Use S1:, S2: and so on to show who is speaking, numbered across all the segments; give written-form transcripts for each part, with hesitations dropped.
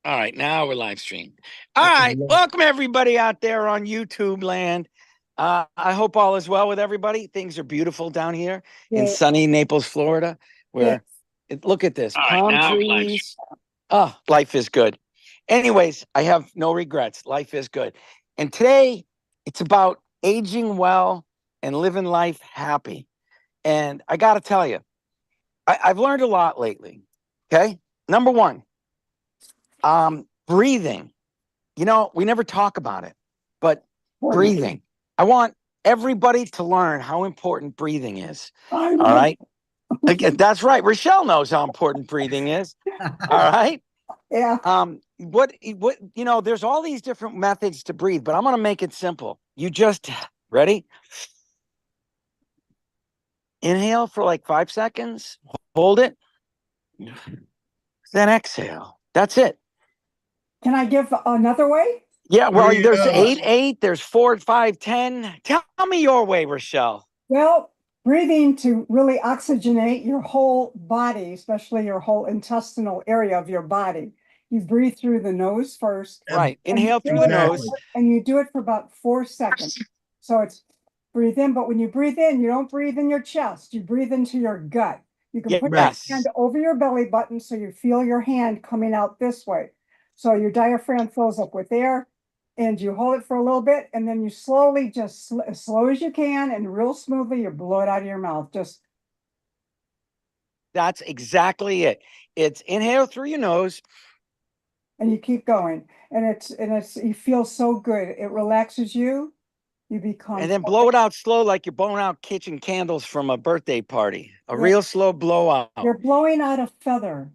S1: All right, now we're live streaming. All right, welcome everybody out there on YouTube land. I hope all is well with everybody. Things are beautiful down here in
S2: Yeah,
S1: sunny Naples, Florida,
S2: yeah.
S1: where look at this palm trees. Oh, life is good. Anyways, I have no regrets. Life is good. And today it's about aging well and living life happy. And I got to tell you, I've learned a lot lately. Okay. Number one, breathing. You know, we never talk about it, but breathing. I want everybody to learn how important breathing is.
S2: I
S1: All
S2: know.
S1: right. Again, that's right. Rochelle knows how important breathing is. All right.
S2: Yeah.
S1: There's all these different methods to breathe, but I'm going to make it simple. You just ready? Inhale for like 5 seconds, hold it, then exhale. That's it.
S2: Can I give another way?
S1: Yeah, well, there's 8, there's 4, 5, 10. Tell me your way, Rochelle.
S2: Well, breathing to really oxygenate your whole body, especially your whole intestinal area of your body. You breathe through the nose first.
S1: Right.
S2: And
S1: Inhale through the nose.
S2: And you do it for about 4 seconds. So it's breathe in, but when you breathe in, you don't breathe in your chest. You breathe into your gut. You can put your hand over your belly button so you feel your hand coming out this way. So your diaphragm fills up with air and you hold it for a little bit and then you slowly, just as slow as you can and real smoothly, you blow it out of your mouth.
S1: That's exactly it. It's inhale through your nose.
S2: And you keep going. And you feel so good. It relaxes you. You become.
S1: And then blow it out slow like you're blowing out kitchen candles from a birthday party. Real slow blowout.
S2: You're blowing out a feather.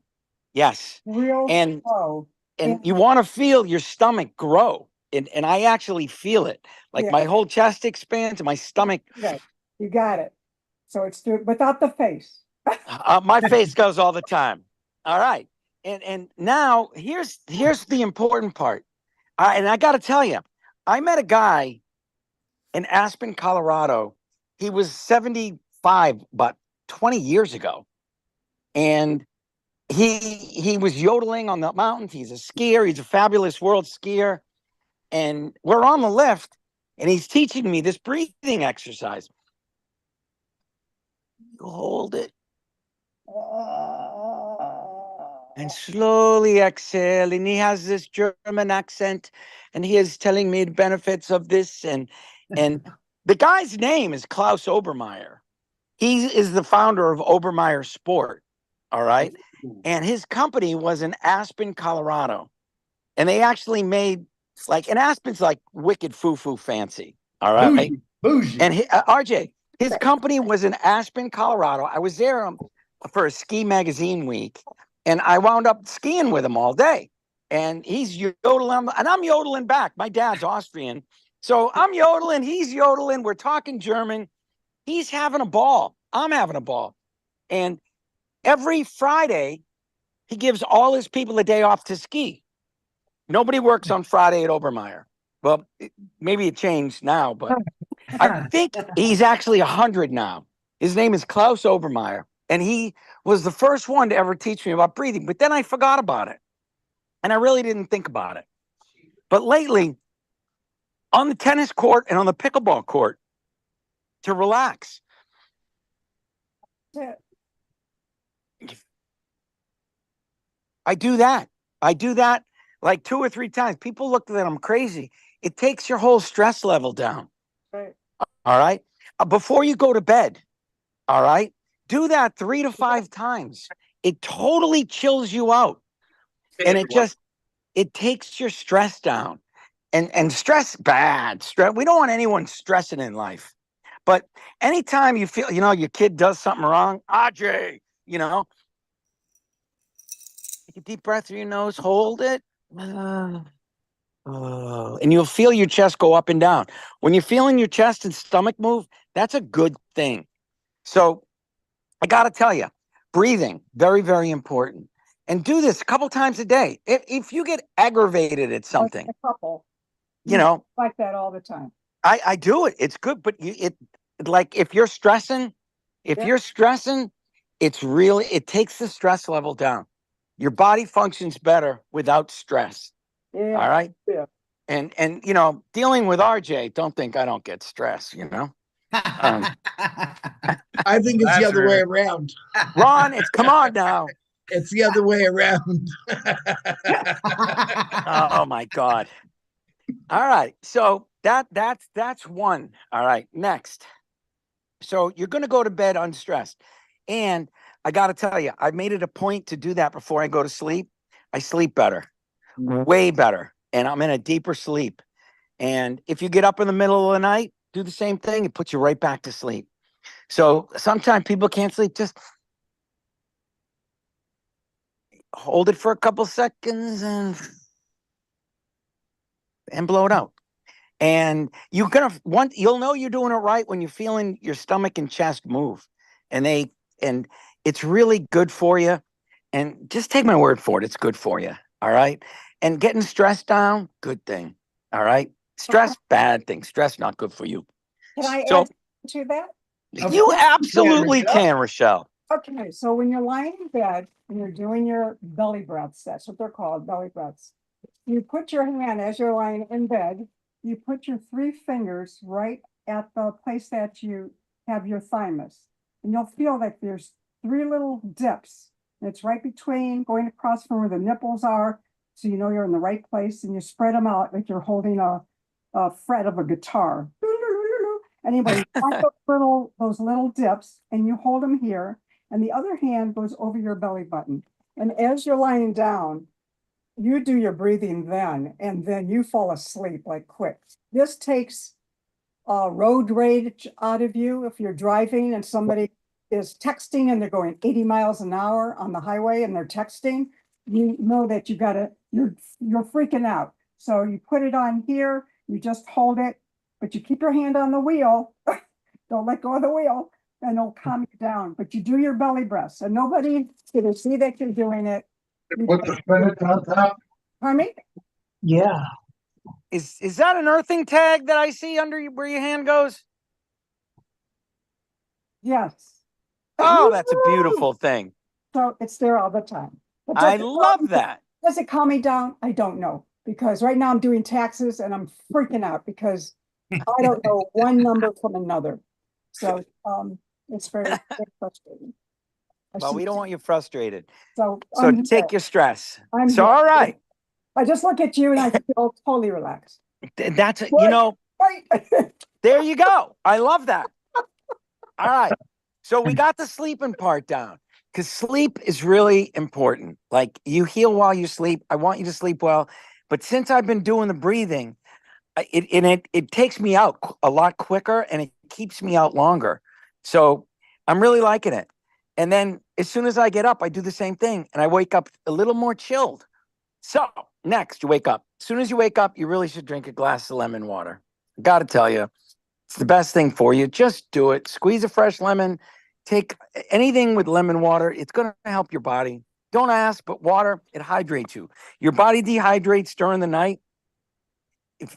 S1: Yes.
S2: Real slow.
S1: And you want to feel your stomach grow. And I actually feel it. Like my whole chest expands and my stomach.
S2: Okay. You got it. So it's without the face.
S1: My face goes all the time. All right. And now here's the important part. And I got to tell you, I met a guy in Aspen, Colorado. He was 75, about 20 years ago. And he was yodeling on the mountains. He's a skier. He's a fabulous world skier. And we're on the lift, and he's teaching me this breathing exercise. You hold it. And slowly exhale. And he has this German accent, and he is telling me the benefits of this. And the guy's name is Klaus Obermeyer. He is the founder of Obermeyer Sport. All right. And his company was in Aspen, Colorado. And they actually made and Aspen's like wicked foo-foo fancy. All right. Bougie. And RJ, his company was in Aspen, Colorado. I was there for a ski magazine week, and I wound up skiing with him all day. And he's yodeling, and I'm yodeling back. My dad's Austrian. So I'm yodeling, he's yodeling. We're talking German. He's having a ball. I'm having a ball. And every Friday, he gives all his people a day off to ski. Nobody works on Friday at Obermeyer. Well, maybe it changed now, but I think he's actually 100 now. His name is Klaus Obermeyer, and he was the first one to ever teach me about breathing. But then I forgot about it, and I really didn't think about it. But lately, on the tennis court and on the pickleball court, to relax. I do that. Like 2 or 3 times. People look at I'm crazy. It takes your whole stress level down.
S2: Right.
S1: All right. Before you go to bed. All right. Do that 3 to 5 times. It totally chills you out. And it takes your stress down. And stress, bad stress. We don't want anyone stressing in life. But anytime you feel, your kid does something wrong, Ajay, take a deep breath through your nose, hold it. And you'll feel your chest go up and down. When you're feeling your chest and stomach move, that's a good thing. So I got to tell you, breathing, very, very important. And do this a couple times a day. If you get aggravated at something,
S2: like that all the time.
S1: I do it. It's good, but like if you're stressing, it takes the stress level down. Your body functions better without stress.
S2: Yeah.
S1: All right.
S2: Yeah.
S1: And you know, dealing with RJ, don't think I don't get stress, you know.
S3: I think it's the other way around.
S1: Ron, it's come on now.
S3: It's the other way around.
S1: Oh my God. All right. So that's one. All right. Next. So you're gonna go to bed unstressed. And I gotta tell you, I made it a point to do that before I go to sleep. I sleep better, way better, and I'm in a deeper sleep. And if you get up in the middle of the night, do the same thing, it puts you right back to sleep. So sometimes people can't sleep, just hold it for a couple seconds and blow it out. And you're gonna you'll know you're doing it right when you're feeling your stomach and chest move. And it's really good for you. And just take my word for it, it's good for you. All right. And getting stressed down, good thing. All right. Stress, bad thing. Stress, not good for you.
S2: Can I
S1: So
S2: add to that?
S1: you absolutely can, Rochelle.
S2: Okay, so when you're lying in bed and you're doing your belly breaths, that's what they're called, belly breaths. You put your hand as you're lying in bed, you put your 3 fingers right at the place that you have your thymus. And you'll feel that there's 3 little dips. And it's right between going across from where the nipples are. So you know you're in the right place, and you spread them out like you're holding a fret of a guitar. Anyway, you find those little dips and you hold them here, and the other hand goes over your belly button. And as you're lying down, you do your breathing then, and then you fall asleep like quick. This takes road rage out of you. If you're driving and somebody is texting and they're going 80 miles an hour on the highway and they're texting, you know that you're freaking out. So you put it on here, you just hold it, but you keep your hand on the wheel. Don't let go of the wheel, and it'll calm you down. But you do your belly breaths, and nobody's gonna see that you're doing it.
S3: Put the spinach on top.
S2: Pardon me?
S3: Yeah.
S1: Is that an earthing tag that I see under where your hand goes?
S2: Yes.
S1: Oh, that's a beautiful thing.
S2: So it's there all the time. But
S1: I love that.
S2: Does it calm me down? I don't know, because right now I'm doing taxes and I'm freaking out because I don't know one number from another. So it's very, very frustrating.
S1: Well, we don't want you frustrated.
S2: So
S1: take your stress.
S2: So
S1: all right.
S2: I just look at you and I feel totally relaxed.
S1: That's it. You know, there you go. I love that. All right. So we got the sleeping part down, because sleep is really important. Like, you heal while you sleep. I want you to sleep well. But since I've been doing the breathing, it takes me out a lot quicker, and it keeps me out longer. So I'm really liking it. And then as soon as I get up, I do the same thing, and I wake up a little more chilled. So next, you wake up. As soon as you wake up, you really should drink a glass of lemon water. I got to tell you, it's the best thing for you. Just do it. Squeeze a fresh lemon. Take anything with lemon water. It's going to help your body. Don't ask, but water, it hydrates you. Your body dehydrates during the night.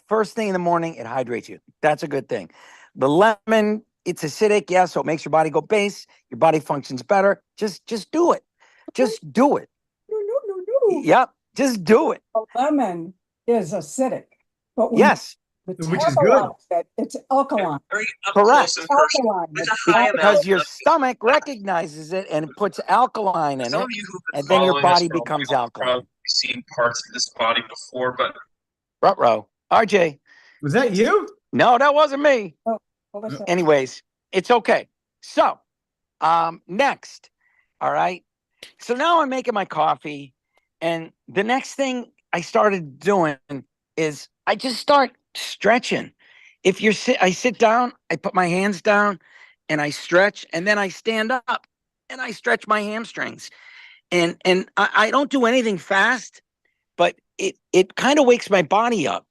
S1: First thing in the morning, it hydrates you. That's a good thing. The lemon, it's acidic, yeah, so it makes your body go base. Your body functions better. Just do it. Just do it.
S2: No.
S1: Yep, just do it.
S2: A lemon is acidic, but
S1: yes,
S3: which is good.
S2: It's alkaline.
S4: Very up
S1: correct.
S4: close and personal
S2: Alkaline.
S4: with a high amount
S1: Because your
S4: of
S1: stomach recognizes it and it puts alkaline in
S4: some
S1: it,
S4: of you who've been
S1: and then your
S4: following us
S1: body
S4: for a
S1: becomes
S4: while have
S1: alkaline.
S4: probably seen parts of this body before, but
S1: Ruh-roh. RJ.
S3: Was that you?
S1: No, that wasn't me.
S2: Oh, what was that?
S1: Anyways, it's okay. So, next. All right. So now I'm making my coffee, and the next thing I started doing is I just start stretching. I sit down, I put my hands down and I stretch, and then I stand up and I stretch my hamstrings. And I don't do anything fast, but it kind of wakes my body up.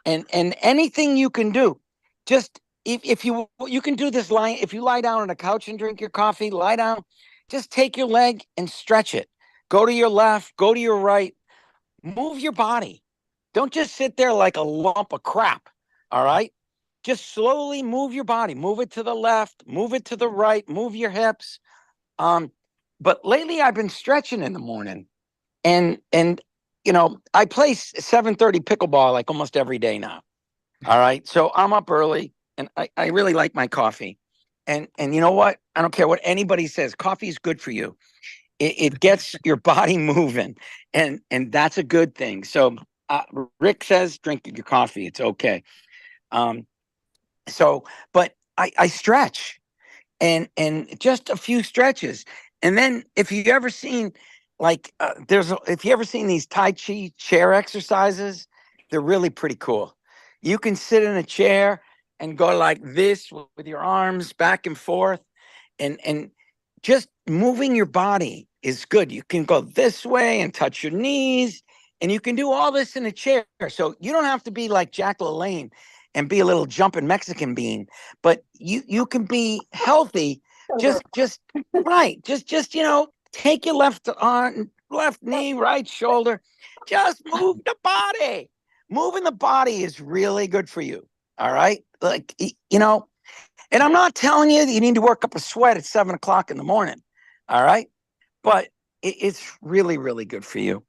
S1: And anything you can do, just if you can do this line, if you lie down on a couch and drink your coffee, lie down, just take your leg and stretch it. Go to your left, go to your right, move your body. Don't just sit there like a lump of crap. All right. Just slowly move your body, move it to the left, move it to the right, move your hips. But lately I've been stretching in the morning, and you know, I play 7:30 pickleball like almost every day now. All right. So I'm up early and I really like my coffee. And you know what? I don't care what anybody says. Coffee is good for you. It gets your body moving, and that's a good thing. So Rick says drink your coffee. It's okay. So, but I stretch and just a few stretches. And then if you ever seen like if you ever seen these Tai Chi chair exercises, they're really pretty cool. You can sit in a chair and go like this with your arms back and forth, and just moving your body is good. You can go this way and touch your knees, and you can do all this in a chair. So you don't have to be like Jack LaLanne and be a little jumping Mexican bean, but you can be healthy. Just right. Just you know, take your left knee, right shoulder. Just move the body. Moving the body is really good for you. All right. Like, you know, and I'm not telling you that you need to work up a sweat at 7 o'clock in the morning. All right. But it's really, really good for you,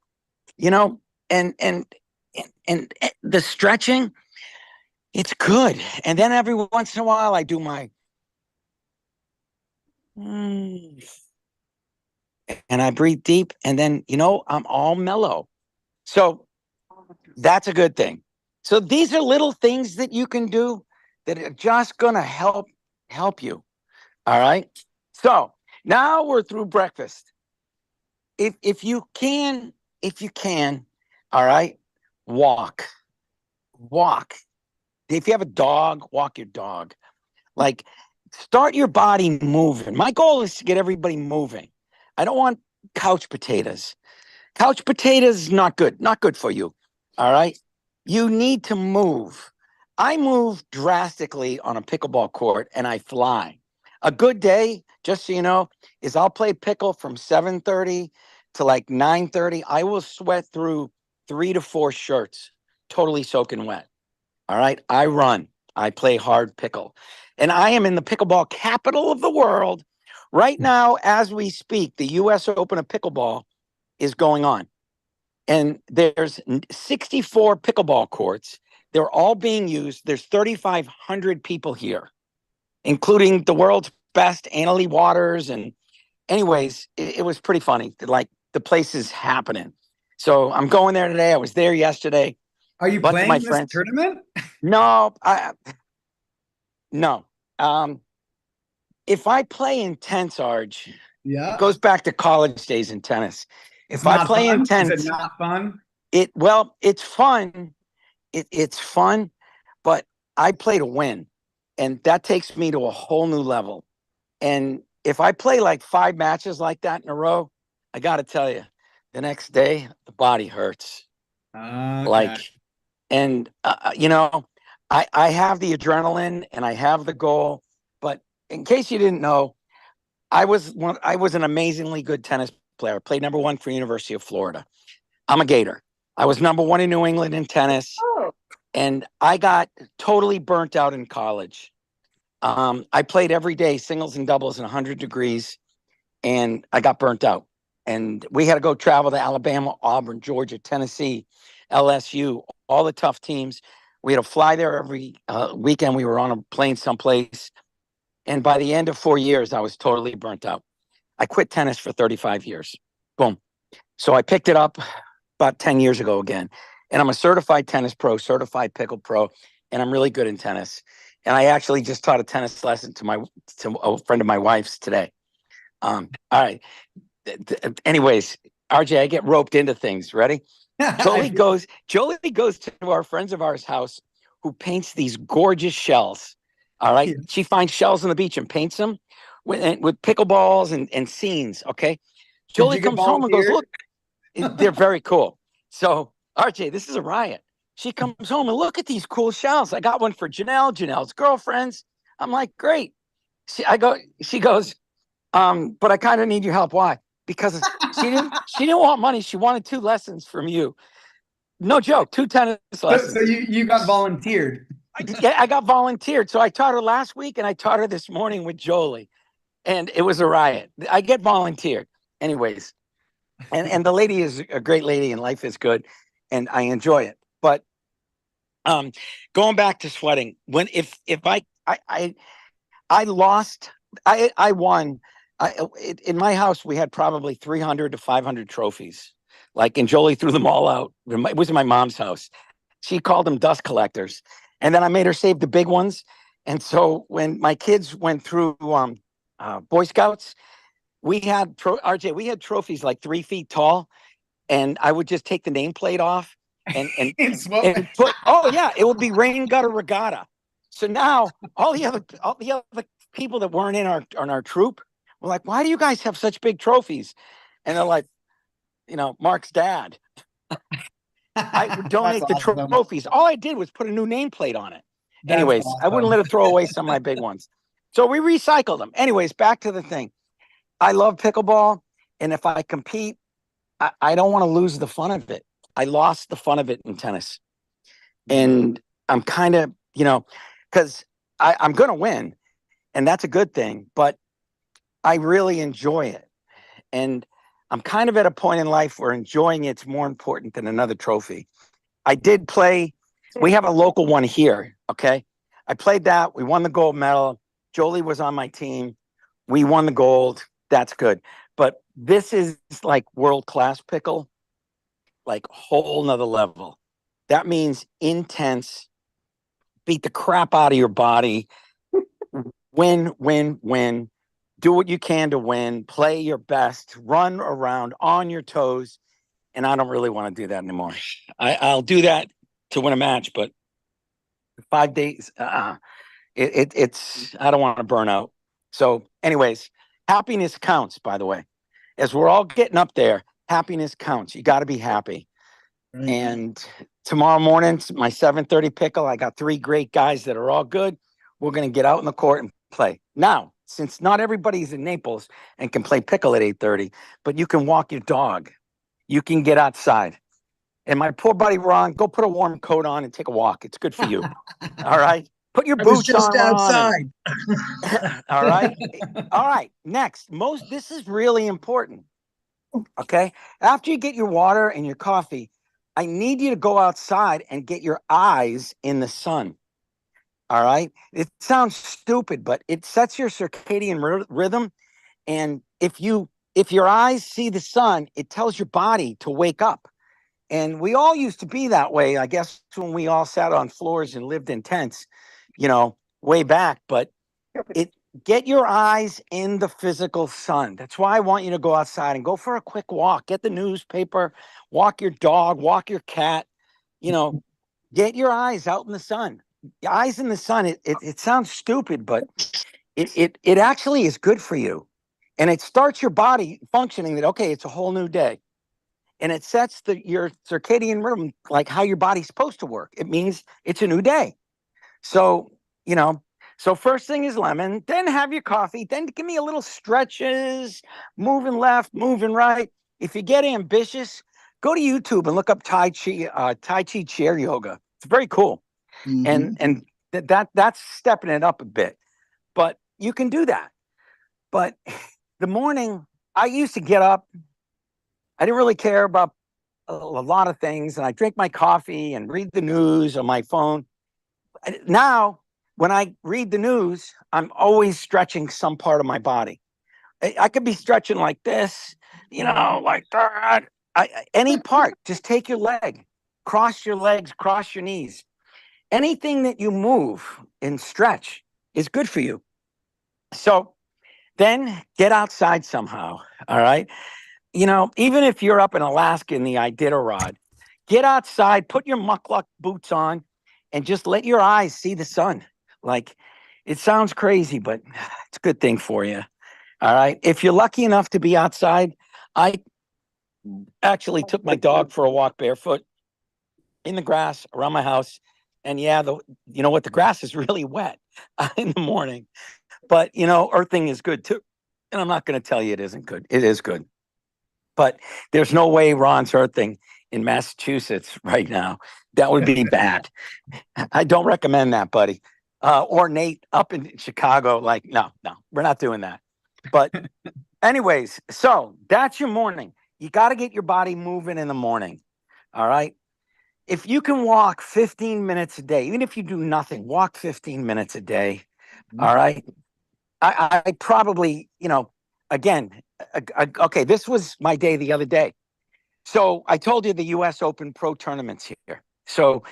S1: you know, and the stretching, it's good. And then every once in a while I do my, and I breathe deep, and then, you know, I'm all mellow. So that's a good thing. So these are little things that you can do that are just going to help you. All right. So now we're through breakfast. If you can, all right, walk. If you have a dog, walk your dog. Like, start your body moving. My goal is to get everybody moving. I don't want couch potatoes. Couch potatoes, not good for you. All right. You need to move. I move drastically on a pickleball court and I fly. A good day, just so you know, is I'll play pickle from 7:30 to like 9:30. I will sweat through 3 to 4 shirts, totally soaking wet. All right. I run. I play hard pickle. And I am in the pickleball capital of the world. Right now, as we speak, the US Open of Pickleball is going on. And there's 64 pickleball courts. They're all being used. There's 3,500 people here, including the world's best, Annalie Waters. And anyways, it was pretty funny. Like, the place is happening. So I'm going there today. I was there yesterday.
S3: Are you
S1: Bunch of
S3: playing
S1: my
S3: this
S1: friends.
S3: tournament?
S1: No, no. If I play intense, Arj,
S3: Yeah.
S1: it goes back to college days in tennis.
S3: It's
S1: If I
S3: not
S1: play
S3: fun?
S1: intense,
S3: Is it not fun?
S1: it's fun. It's fun, but I play to win, and that takes me to a whole new level. And if I play like 5 matches like that in a row, I got to tell you, the next day the body hurts.
S3: Okay.
S1: Like, and you know, I have the adrenaline and I have the goal. But in case you didn't know, I was an amazingly good tennis player. I played number 1 for University of Florida. I'm a Gator. I was number 1 in New England in tennis, and I got totally burnt out in college. I played every day, singles and doubles in 100 degrees, and I got burnt out. And we had to go travel to Alabama, Auburn, Georgia, Tennessee, LSU, all the tough teams. We had to fly there every weekend. We were on a plane someplace. And by the end of 4 years, I was totally burnt out. I quit tennis for 35 years. Boom. So I picked it up about 10 years ago again. And I'm a certified tennis pro, certified pickle pro, and I'm really good in tennis. And I actually just taught a tennis lesson to a friend of my wife's today. All right. Anyways, RJ, I get roped into things. Ready? Jolie goes to our friends of ours house who paints these gorgeous shells. All right. She finds shells on the beach and paints them with pickleballs and scenes. Okay. Jolie comes home and goes, look, they're very cool. So, RJ, this is a riot. She comes home and look at these cool shells. I got one for Janelle's girlfriends. I'm like, great. She goes, but I kind of need your help. Why? Because she didn't want money. She wanted 2 lessons from you. No joke, 2 tennis lessons.
S3: So you got volunteered.
S1: I got volunteered. So I taught her last week and I taught her this morning with Jolie. And it was a riot. I get volunteered. Anyways, and the lady is a great lady, and life is good, and I enjoy it. But going back to sweating, if I lost, I won. In my house, we had probably 300 to 500 trophies. Like, and Jolie threw them all out. It was in my mom's house. She called them dust collectors. And then I made her save the big ones. And so when my kids went through Boy Scouts, we had RJ, we had trophies like 3 feet tall. And I would just take the nameplate off and put, oh yeah, it would be rain gutter regatta. So now all the other people that weren't in our troop were like, why do you guys have such big trophies? And they're like, Mark's dad. I would donate the trophies. All I did was put a new nameplate on it. Anyways, I wouldn't let her throw away some of my big ones. So we recycled them. Anyways, back to the thing. I love pickleball. And if I compete, I don't want to lose the fun of it. I lost the fun of it in tennis. And I'm kind of, because I'm going to win. And that's a good thing. But I really enjoy it. And I'm kind of at a point in life where enjoying it's more important than another trophy. I did play. We have a local one here. Okay. I played that. We won the gold medal. Jolie was on my team. We won the gold. That's good. But this is like world-class pickle, like whole nother level. That means intense, beat the crap out of your body, win. Do what you can to win, play your best, run around on your toes. And I don't really want to do that anymore. I'll do that to win a match, but 5 days, it's, I don't want to burn out. So anyways, happiness counts, by the way. As we're all getting up there, happiness counts. You got to be happy.
S3: Right.
S1: And tomorrow morning, my 7:30 pickle, I got 3 great guys that are all good. We're going to get out in the court and play. Now, since not everybody's in Naples and can play pickle at 8:30, but you can walk your dog. You can get outside. And my poor buddy Ron, go put a warm coat on and take a walk. It's good for you. All right. Put your
S3: I was
S1: boots
S3: just
S1: on.
S3: outside.
S1: All right. All right. Next, this is really important. Okay. After you get your water and your coffee, I need you to go outside and get your eyes in the sun. All right. It sounds stupid, but it sets your circadian rhythm. And if your eyes see the sun, it tells your body to wake up. And we all used to be that way, I guess, when we all sat on floors and lived in tents, way back. But get your eyes in the physical sun. That's why I want you to go outside and go for a quick walk. Get the newspaper, walk your dog, walk your cat, get your eyes out in the sun. Your eyes in the sun, it sounds stupid, but it actually is good for you. And it starts your body functioning that, okay, it's a whole new day. And it sets your circadian rhythm, like how your body's supposed to work. It means it's a new day. So, so first thing is lemon, then have your coffee, then give me a little stretches, moving left, moving right. If you get ambitious, go to YouTube and look up Tai Chi chair yoga. It's very cool.
S3: Mhm.
S1: And that's stepping it up a bit. But you can do that. But the morning, I used to get up. I didn't really care about a lot of things. And I drink my coffee and read the news on my phone. Now, when I read the news, I'm always stretching some part of my body. I could be stretching like this, like that. Any part, just take your leg, cross your legs, cross your knees. Anything that you move and stretch is good for you. So then get outside somehow. All right. Even if you're up in Alaska in the Iditarod, get outside, put your muckluck boots on, and just let your eyes see the sun. Like, it sounds crazy, but it's a good thing for you. All right. If you're lucky enough to be outside, I actually took my dog for a walk barefoot in the grass around my house. And yeah, you know what? The grass is really wet in the morning, but earthing is good too. And I'm not going to tell you it isn't good. It is good. But there's no way Ron's earthing in Massachusetts right now. That would be bad. I don't recommend that, buddy. Or Nate up in Chicago. Like, no, we're not doing that. But anyways, so that's your morning. You got to get your body moving in the morning. All right. If you can walk 15 minutes a day, even if you do nothing, walk 15 minutes a day. All right. I probably, again, okay, this was my day the other day. So I told you the US Open Pro tournaments here. So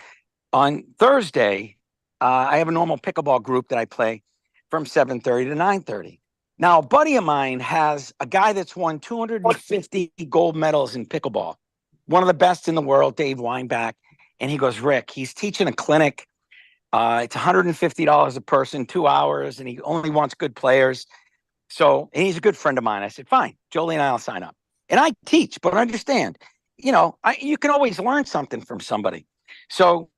S1: on Thursday, I have a normal pickleball group that I play from 7:30 to 9:30. Now, a buddy of mine has a guy that's won 250 gold medals in pickleball, one of the best in the world, Dave Weinbach. And he goes, Rick, he's teaching a clinic. It's $150 a person, 2 hours, and he only wants good players. So, and he's a good friend of mine. I said, fine, Jolie and I'll sign up. And I teach, but understand, you can always learn something from somebody. So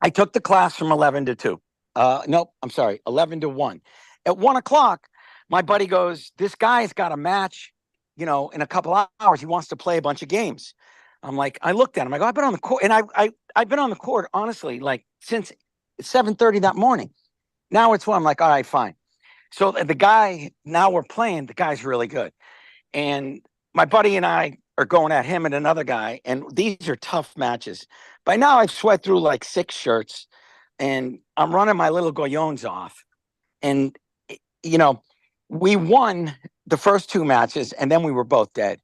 S1: I took the class from 11 to 2. Nope, I'm sorry, 11 to 1. At 1 o'clock, my buddy goes, this guy's got a match, in a couple of hours. He wants to play a bunch of games. I'm like, I looked at him. I go, I've been on the court. And I've been on the court, honestly, like since 7:30 that morning. Now it's 1. I'm like, all right, fine. So the guy, now we're playing, the guy's really good. And my buddy and I are going at him and another guy. And these are tough matches. By now I've sweat through like 6 shirts and I'm running my little goyons off. And, we won the first 2 matches and then we were both dead.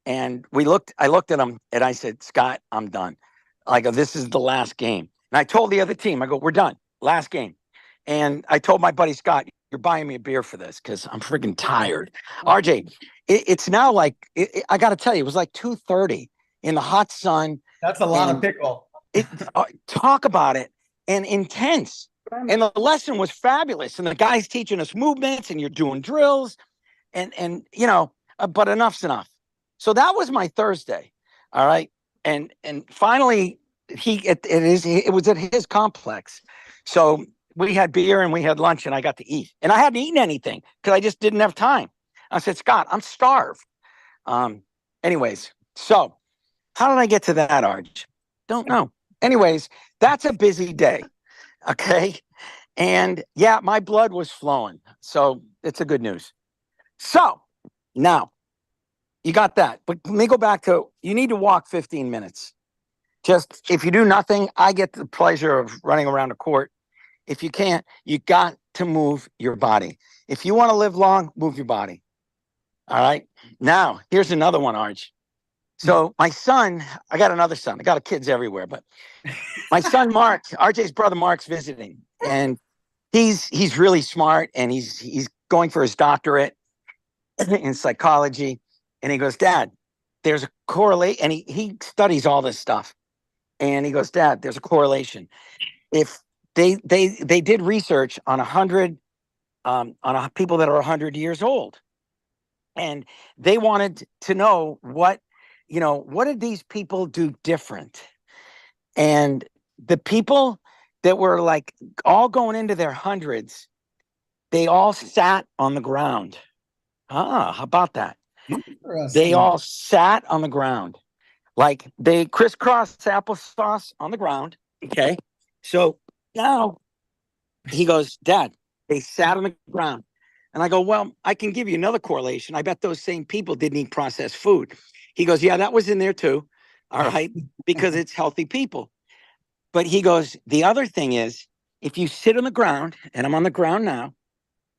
S1: And I looked at him and I said, Scott, I'm done. I go, this is the last game. And I told the other team, I go, we're done. Last game. And I told my buddy, Scott, you're buying me a beer for this because I'm freaking tired. RJ, it's now like, I got to tell you, it was like 2:30 in the hot sun.
S5: That's a lot of pickle.
S1: Talk about it. And intense. And the lesson was fabulous. And the guy's teaching us movements and you're doing drills but enough's enough. So that was my Thursday. All right. And finally it was at his complex. So we had beer and we had lunch and I got to eat. And I hadn't eaten anything because I just didn't have time. I said, Scott, I'm starved. Anyways, so how did I get to that, Arj? Don't know. Anyways, that's a busy day. Okay. And yeah, my blood was flowing. So it's a good news. So now you got that. But let me go back to, you need to walk 15 minutes. Just if you do nothing, I get the pleasure of running around the court. If you can't, you got to move your body. If you want to live long, move your body. All right. Now, here's another one, Arj. So my son, I got another son. I got kids everywhere, but my son, Mark, RJ's brother, Mark's visiting. And he's really smart and he's going for his doctorate in psychology. And he goes, Dad, there's a correlation. And he studies all this stuff. And he goes, Dad, there's a correlation. If they did research on 100 people that are 100 years old, and they wanted to know what did these people do different? And the people that were like all going into their hundreds, they all sat on the ground. How about that? They all sat on the ground. Like they crisscrossed applesauce on the ground. Okay. So now he goes, Dad, they sat on the ground. And I go, well, I can give you another correlation. I bet those same people didn't eat processed food. He goes, yeah, that was in there too. All right. Because it's healthy people. But he goes, the other thing is, if you sit on the ground, and I'm on the ground now,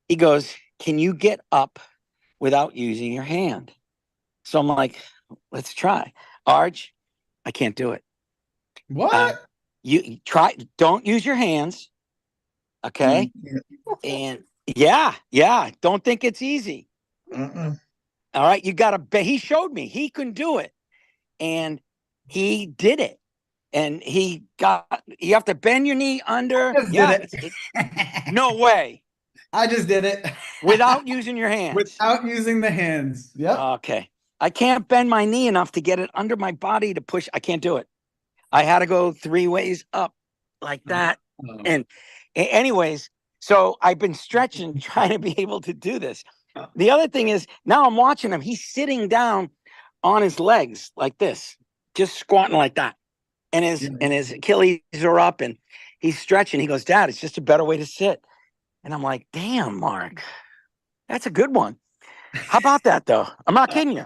S1: he goes, can you get up without using your hand? So I'm like, let's try. Arj, I can't do it.
S5: What?
S1: You try, don't use your hands. Okay. And yeah. Don't think it's easy. All right. You got to, he showed me he couldn't do it. And he did it. And you have to bend your knee under. No way.
S5: I just did it.
S1: Without using your hands.
S5: Without using the hands. Yep.
S1: Okay. I can't bend my knee enough to get it under my body to push. I can't do it. I had to go 3 ways up like that.
S5: Oh.
S1: And anyways, so I've been stretching, trying to be able to do this. The other thing is now I'm watching him. He's sitting down on his legs like this, just squatting like that. And his Achilles are up and he's stretching. He goes, Dad, it's just a better way to sit. And I'm like, damn, Mark, that's a good one. How about that though? I'm not kidding you.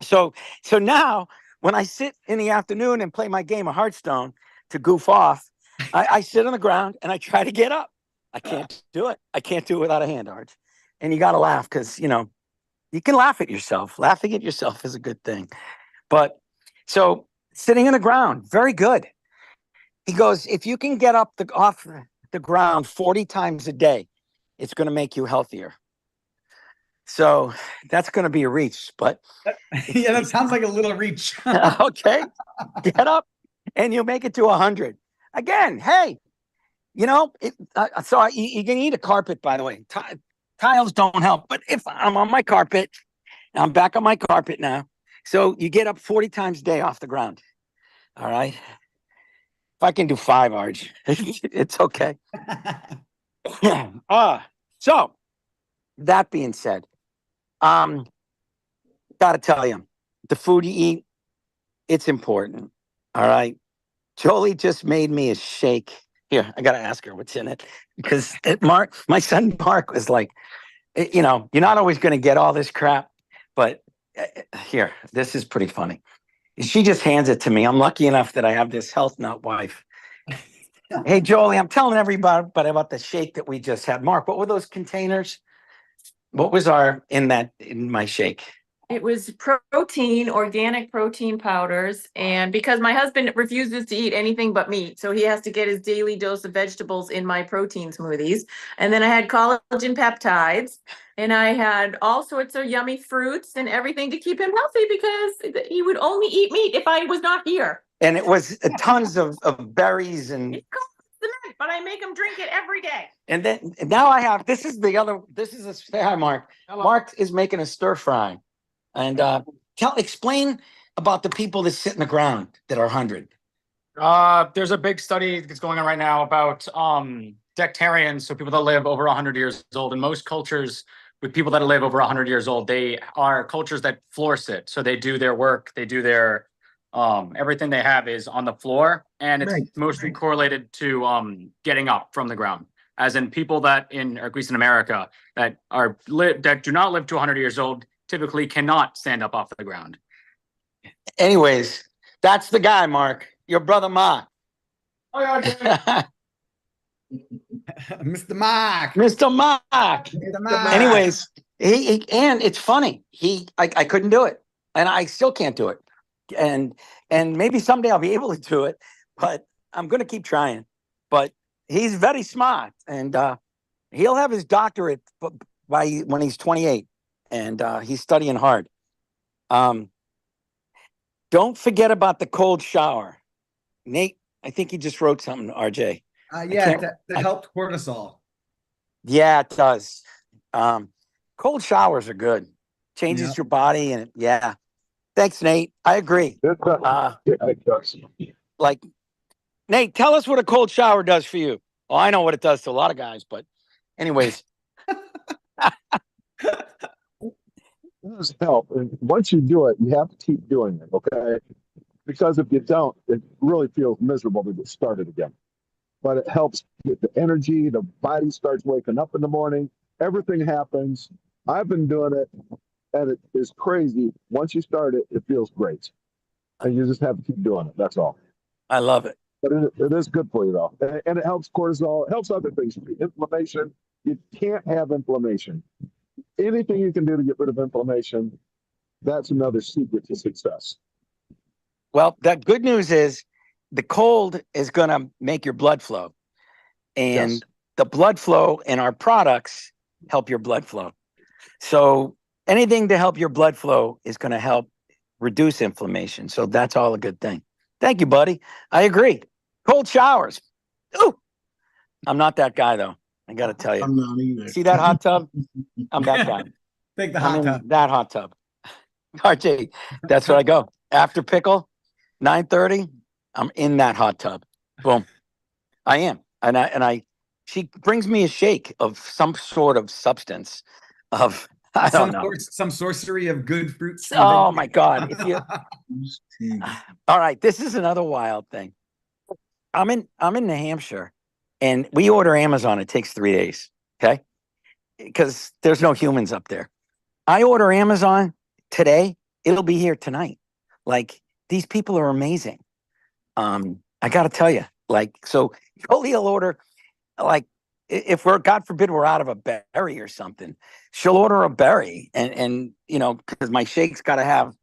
S1: So now when I sit in the afternoon and play my game of Hearthstone to goof off, I sit on the ground and I try to get up. I can't do it. I can't do it without a hand, Arch. And you got to laugh because, you know, you can laugh at yourself. Laughing at yourself is a good thing. But so sitting on the ground, very good. He goes, if you can get up off the ground 40 times a day, it's going to make you healthier. So that's going to be a reach, but
S5: Yeah, that sounds like a little reach.
S1: okay, get up and you'll make it to 100. Again, hey, you know, you can eat a carpet, by the way. Tiles don't help, but if I'm on my carpet, I'm back on my carpet now. So you get up 40 times a day off the ground. All right. If I can do 5, Arj, it's okay. So that being said, gotta tell you, the food you eat, it's important. All right. Jolie just made me a shake. Here, I gotta ask her what's in it because my son Mark was like, you know, you're not always gonna get all this crap, but here, this is pretty funny. She just hands it to me. I'm lucky enough that I have this health nut wife. Hey, Jolie, I'm telling everybody about the shake that we just had. Mark, what were those containers? What was in my shake?
S6: It was protein, organic protein powders. And because my husband refuses to eat anything but meat, so he has to get his daily dose of vegetables in my protein smoothies. And then I had collagen peptides, and I had all sorts of yummy fruits and everything to keep him healthy because he would only eat meat if I was not here.
S1: And it was tons of berries and.
S6: It costs cement, but I make him drink it every day.
S1: And then now I have, this is say hi, Mark. Hello. Mark is making a stir fry. And explain about the people that sit in the ground that are 100.
S7: There's a big study that's going on right now about dectarians, so people that live over 100 years old. In most cultures, with people that live over 100 years old, they are cultures that floor sit. So they do their work, they do their everything they have is on the floor, and it's mostly correlated to getting up from the ground. As in people that at least in America, that do not live to 100 years old, typically cannot stand up off the ground.
S1: Anyways, that's the guy, Mark. Your brother Mark.
S7: Oh yeah,
S5: Mr. Mark.
S1: Mr. Mark.
S5: Mr. Mark.
S1: Anyways, he and it's funny. I couldn't do it, and I still can't do it. And maybe someday I'll be able to do it, but I'm going to keep trying. But he's very smart, and he'll have his doctorate when he's 28. And he's studying hard. Don't forget about the cold shower. Nate, I think he just wrote something, RJ.
S5: Yeah, that helped cortisol.
S1: Yeah, it does. Cold showers are good. Changes your body, and yeah. Thanks, Nate. I agree. Like, Nate, tell us what a cold shower does for you. Well, I know what it does to a lot of guys, but anyways.
S8: It does help. And once you do it, you have to keep doing it, okay? Because if you don't, it really feels miserable to get started again. But it helps get the energy, the body starts waking up in the morning, everything happens. I've been doing it, and it is crazy. Once you start it, it feels great. And you just have to keep doing it. That's all.
S1: I love it.
S8: But it is good for you, though. And it helps cortisol. It helps other things. Inflammation. You can't have inflammation. Anything you can do to get rid of inflammation, that's another secret to success.
S1: Well, the good news is the cold is going to make your blood flow. And the blood flow in our products help your blood flow. So anything to help your blood flow is going to help reduce inflammation. So that's all a good thing. Thank you, buddy. I agree. Cold showers. Ooh, I'm not that guy, though. I got to tell you.
S3: I'm not either.
S1: See that hot tub? I'm that guy.
S5: Take the
S1: I'm
S5: hot
S1: in
S5: tub.
S1: that hot tub. RJ, that's where I go. After pickle, 9:30, I'm in that hot tub. Boom. I am. And she brings me a shake of some sort of substance of, I don't know.
S5: Some sorcery of good fruits.
S1: Oh my God. All right. This is another wild thing. I'm in New Hampshire, and we order Amazon. It takes 3 days. Okay. Because there's no humans up there. I order Amazon today. it'll be here tonight. Like, these people are amazing. I got to tell you, like, so Yoli will order, like, if we're, God forbid, we're out of a berry or something, she'll order a berry, and you know, because my shake's got to have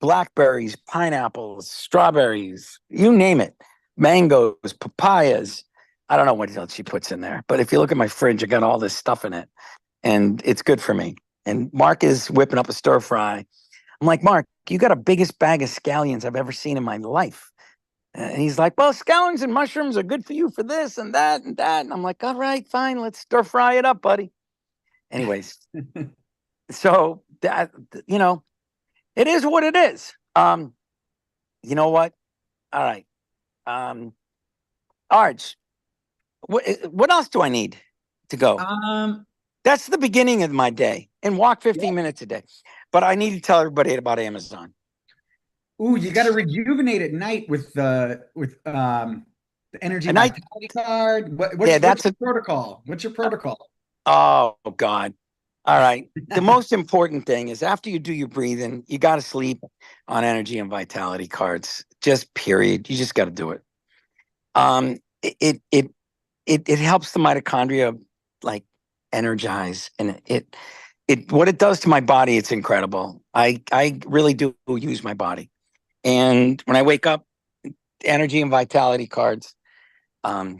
S1: blackberries, pineapples, strawberries, you name it, mangoes, papayas. I don't know what else she puts in there, but if you look at my fridge, I got all this stuff in it, and it's good for me. And Mark is whipping up a stir fry. I'm like, Mark, you got a biggest bag of scallions I've ever seen in my life. And he's like, well, scallions and mushrooms are good for you for this and that and that. And I'm like, all right, fine, let's stir fry it up, buddy. Anyways, so that, you know, it is what it is. You know what? All right. Arch, what else do I need to go? That's the beginning of my day, and walk 15 minutes a day. But I need to tell everybody about Amazon.
S5: Ooh, you got to rejuvenate at night with the energy vitality card. What's your protocol? What's your protocol?
S1: Oh God. All right. The most important thing is after you do your breathing, you got to sleep on energy and vitality cards. Just period. You just got to do it. It helps the mitochondria like energize, and it what it does to my body, it's incredible. I really do use my body. And when I wake up, energy and vitality cards are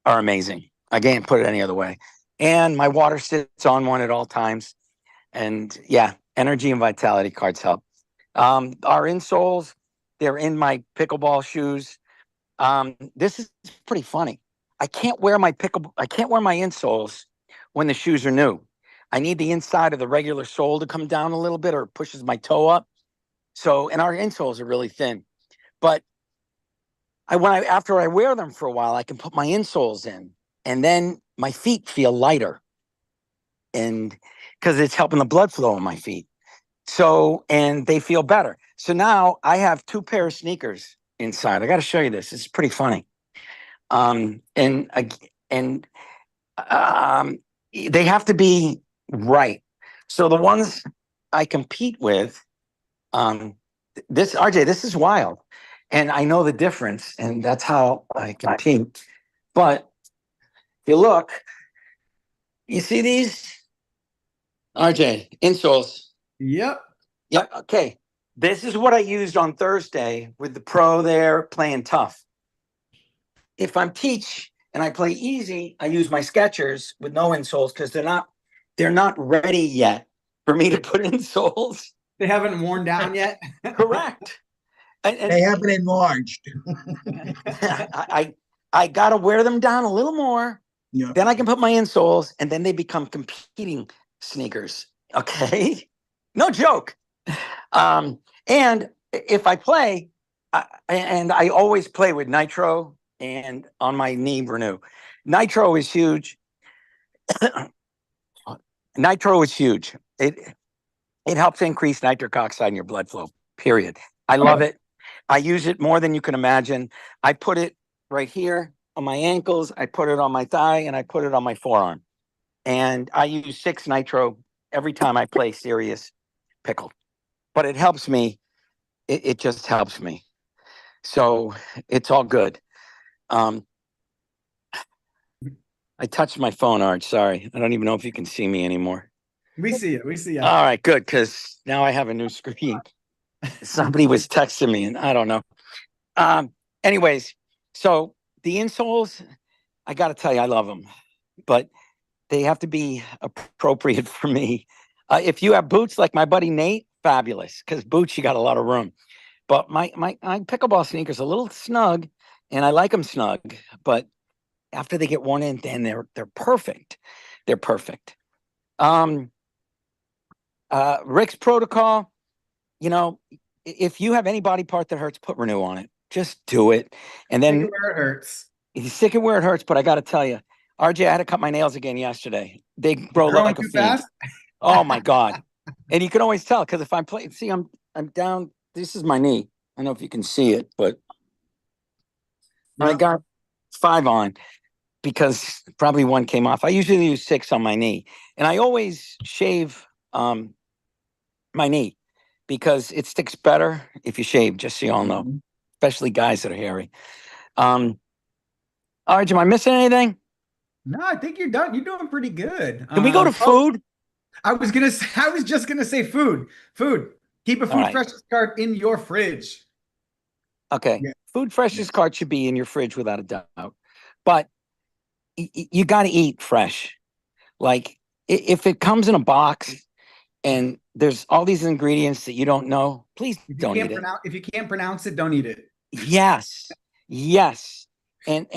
S1: amazing. I can't put it any other way. And my water sits on one at all times. And yeah, energy and vitality cards help. Our insoles, they're in my pickleball shoes. This is pretty funny. I can't wear my insoles when the shoes are new. I need the inside of the regular sole to come down a little bit, or it pushes my toe up. So, and our insoles are really thin. But after I wear them for a while, I can put my insoles in, and then my feet feel lighter, and because it's helping the blood flow in my feet. So, and they feel better. So now I have 2 pair of sneakers inside. I got to show you this. It's pretty funny. They have to be right. So the ones I compete with, this is wild. And I know the difference, and that's how I compete. But if you look, you see these? RJ, insoles.
S5: Yep.
S1: Yep. Okay. This is what I used on Thursday with the pro there playing tough. If I'm teach and I play easy, I use my Skechers with no insoles because they're not ready yet for me to put insoles.
S5: They haven't worn down yet.
S1: Correct. And
S3: They haven't enlarged.
S1: I gotta wear them down a little more.
S3: Yeah.
S1: Then I can put my insoles, and then they become competing sneakers. Okay, no joke. And if I play, and I always play with Nitro and on my knee Renew. Nitro is huge. Nitro is huge. It helps increase nitric oxide in your blood flow. Period. I love it. I use it more than you can imagine. I put it right here on my ankles. I put it on my thigh, and I put it on my forearm. And I use 6 Nitro every time I play serious pickle. But it helps me. It just helps me. So it's all good. I touched my phone, Arch. Sorry. I don't even know if you can see me anymore.
S5: We see it. We see it.
S1: All right, good. Because now I have a new screen. Somebody was texting me, and I don't know. Anyways, so the insoles, I got to tell you, I love them, but they have to be appropriate for me. If you have boots like my buddy Nate, fabulous. Because boots, you got a lot of room. But my pickleball sneakers are a little snug, and I like them snug. But after they get worn in, then they're perfect. They're perfect. Rick's protocol. You know, if you have any body part that hurts, put Renew on it. Just do it. And then
S5: Stick it where it hurts.
S1: you stick it where it hurts. But I got to tell you, RJ, I had to cut my nails again yesterday. They grow like a fiend.
S5: Fast?
S1: Oh my God. And you can always tell because if I'm playing, see, I'm down. This is my knee. I don't know if you can see it, but I got 5 on because probably 1 came off. I usually use 6 on my knee, and I always shave my knee. because it sticks better if you shave, just so you all know, especially guys that are hairy. All right, am I missing anything?
S5: No, I think you're done. You're doing pretty good.
S1: Can we go to food?
S5: I was just gonna say food. Food. Keep a food
S1: right.
S5: freshness card in your fridge.
S1: Okay.
S5: Yeah.
S1: Food freshness card should be in your fridge without a doubt. But you got to eat fresh. Like if it comes in a box and there's all these ingredients that you don't know, please don't eat it.
S5: If you can't pronounce it, don't eat it.
S1: Yes. Yes. And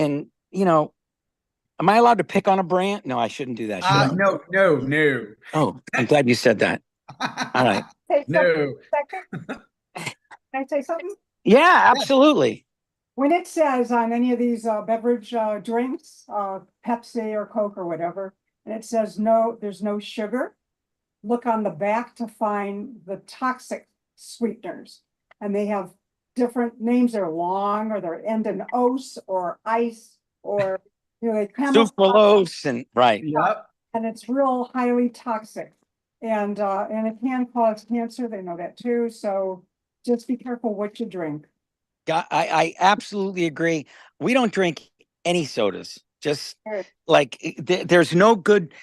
S1: you know, am I allowed to pick on a brand? No, I shouldn't do that. Should I?
S5: No.
S1: Oh, I'm glad you said that. All right.
S5: No.
S2: Can I say something?
S1: Yeah, absolutely.
S2: When it says on any of these beverage drinks, Pepsi or Coke or whatever, and it says there's no sugar, look on the back to find the toxic sweeteners. And they have different names. They're long, or they're end in ose or ice, or they
S1: sucralose and right.
S5: Yep.
S2: And it's real highly toxic. And it can cause cancer. They know that too. So just be careful what you drink.
S1: I absolutely agree. We don't drink any sodas. Just like there's no good,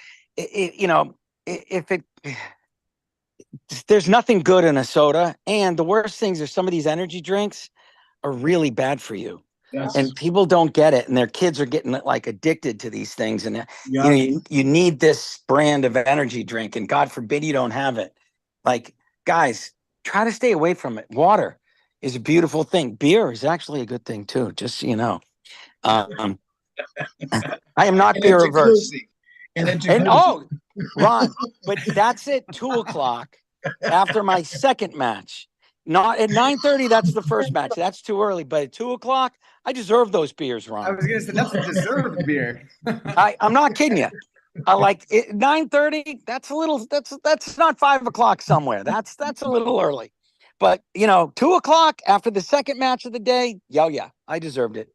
S1: there's nothing good in a soda. And the worst things are some of these energy drinks are really bad for you.
S3: Yes.
S1: And people don't get it. And their kids are getting like addicted to these things. And you need this brand of energy drink. And God forbid you don't have it. Like, guys, try to stay away from it. Water is a beautiful thing. Beer is actually a good thing too, just so you know. I am not beer averse. And Ron, but that's at 2:00 after my second match. Not at 9:30. That's the first match. That's too early. But at 2:00, I deserve those beers, Ron.
S5: I was gonna say that's a deserved beer.
S1: I'm not kidding you. I like 9:30. That's a little. That's not 5:00 somewhere. That's a little early. But 2:00 after the second match of the day. Yeah, I deserved it,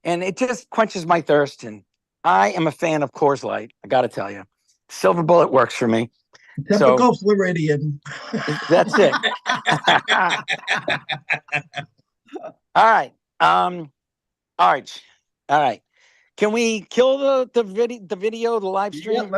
S1: and it just quenches my thirst. And I am a fan of Coors Light. I got to tell you, Silver Bullet works for me.
S3: Typical Floridian.
S1: That's it. All right. All right. Can we kill the video, the live stream?
S5: Yeah,